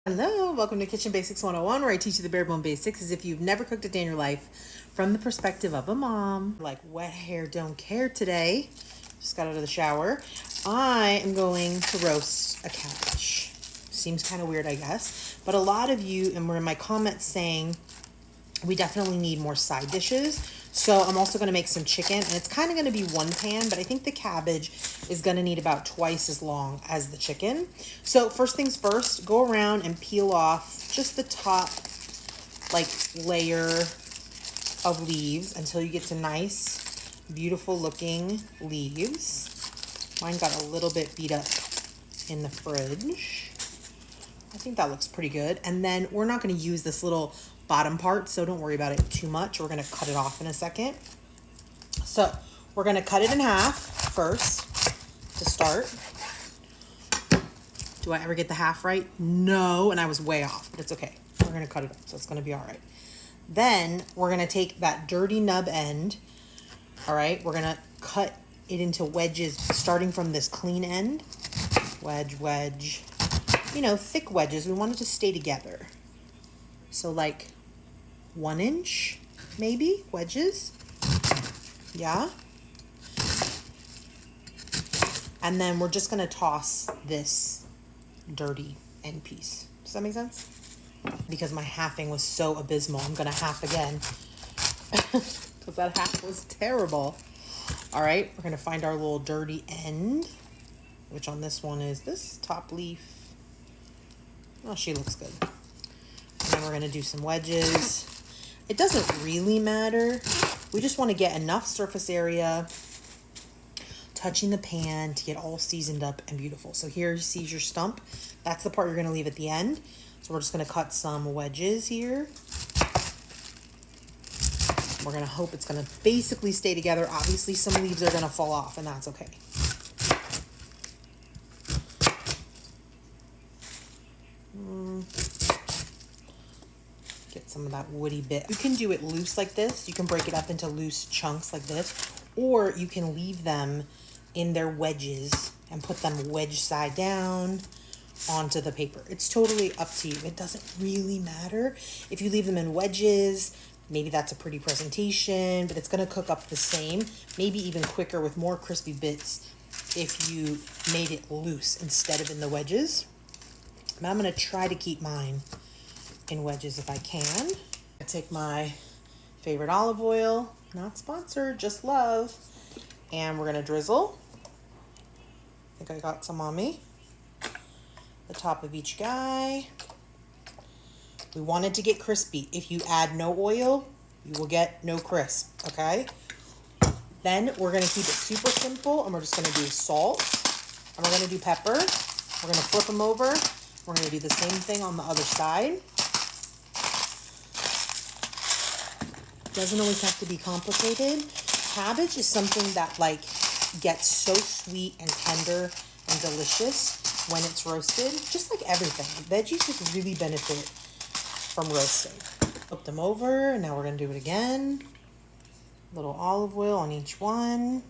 Hello, welcome to Kitchen Basics 101, where I teach you the bare bone basics as if you've never cooked a day in your life from the perspective of a mom. Like wet hair don't care today. Just got out of the shower. I am going to roast a cabbage. Seems kind of weird, I guess. But a lot of you, and were in my comments saying, we definitely need more side dishes. So I'm also going to make some chicken, and it's kind of going to be one pan, but I think the cabbage is going to need about twice as long as the chicken. So first things first, go around and peel off just the top layer of leaves until you get to nice, beautiful looking leaves. Mine got a little bit beat up in the fridge. I think that looks pretty good. And then we're not going to use this little bottom part, so don't worry about it too much. We're going to cut it off in a second. So we're going to cut it in half first to start. Do I ever get the half right? No, and I was way off, but it's okay. We're going to cut it up, so it's going to be all right. Then we're going to take that dirty nub end, all right? We're going to cut it into wedges starting from this clean end. Wedge, wedge. You know, thick wedges. We want it to stay together. So like 1 inch, maybe, wedges. Yeah. And then we're just going to toss this dirty end piece. Does that make sense? Because my halving was so abysmal, I'm going to half again. Because that half was terrible. All right, we're going to find our little dirty end, which on this one is this top leaf. Oh, she looks good. And then we're going to do some wedges. It doesn't really matter. We just want to get enough surface area touching the pan to get all seasoned up and beautiful. So here you see your stump. That's the part you're going to leave at the end. So we're just going to cut some wedges here. We're going to hope it's going to basically stay together. Obviously, some leaves are going to fall off, and that's okay. Get some of that woody bit. You can do it loose like this. You can break it up into loose chunks like this, or you can leave them in their wedges and put them wedge side down onto the paper. It's totally up to you. It doesn't really matter. If you leave them in wedges, maybe that's a pretty presentation, but it's going to cook up the same, maybe even quicker with more crispy bits if you made it loose instead of in the wedges. But I'm going to try to keep mine in wedges if I can. I take my favorite olive oil, not sponsored, just love, and we're going to drizzle. I think I got some on me. The top of each guy. We want it to get crispy. If you add no oil, you will get no crisp, okay? Then we're going to keep it super simple, and we're just going to do salt, and we're going to do pepper. We're going to flip them over. We're going to do the same thing on the other side. Doesn't always have to be complicated. Cabbage is something that gets so sweet and tender and delicious when it's roasted, just like everything. Veggies just really benefit from roasting. Flip them over, and now we're going to do it again. A little olive oil on each one.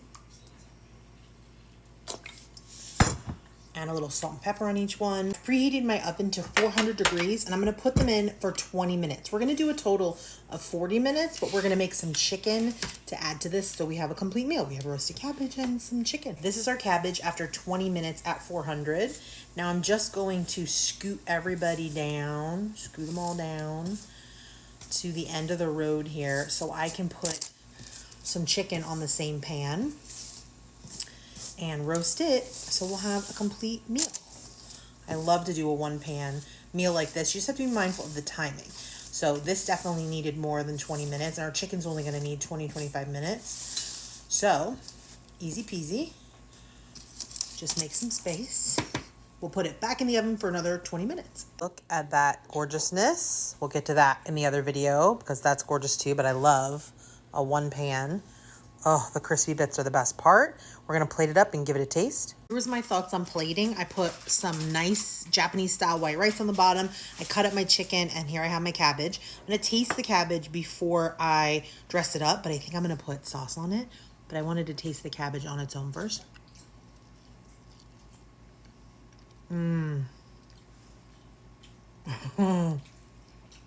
And a little salt and pepper on each one. Preheated my oven to 400 degrees, and I'm going to put them in for 20 minutes. We're going to do a total of 40 minutes, but we're going to make some chicken to add to this so we have a complete meal. We have roasted cabbage and some chicken. This is our cabbage after 20 minutes at 400. Now I'm just going to scoot everybody down, scoot them all down to the end of the road here so I can put some chicken on the same pan and roast it so we'll have a complete meal. I love to do a one pan meal like this. You just have to be mindful of the timing. So this definitely needed more than 20 minutes, and our chicken's only going to need 20-25 minutes. So easy peasy. Just make some space. We'll put it back in the oven for another 20 minutes. Look at that gorgeousness. We'll get to that in the other video because that's gorgeous too, but I love a one pan. Oh, the crispy bits are the best part. We're going to plate it up and give it a taste. Here's my thoughts on plating. I put some nice Japanese style white rice on the bottom. I cut up my chicken, and here I have my cabbage. I'm going to taste the cabbage before I dress it up, but I think I'm going to put sauce on it. But I wanted to taste the cabbage on its own first.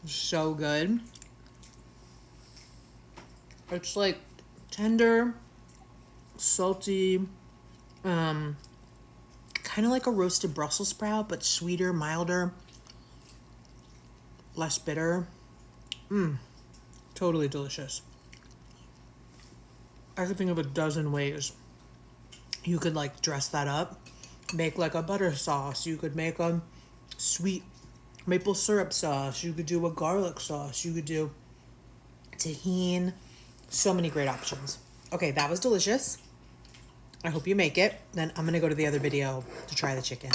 So good. It's like tender, salty, kind of like a roasted Brussels sprout, but sweeter, milder, less bitter. Totally delicious. I could think of a dozen ways you could like dress that up. Make like a butter sauce. You could make a sweet maple syrup sauce. You could do a garlic sauce. You could do tahini. So many great options. Okay, that was delicious. I hope you make it. Then I'm going to go to the other video to try the chicken.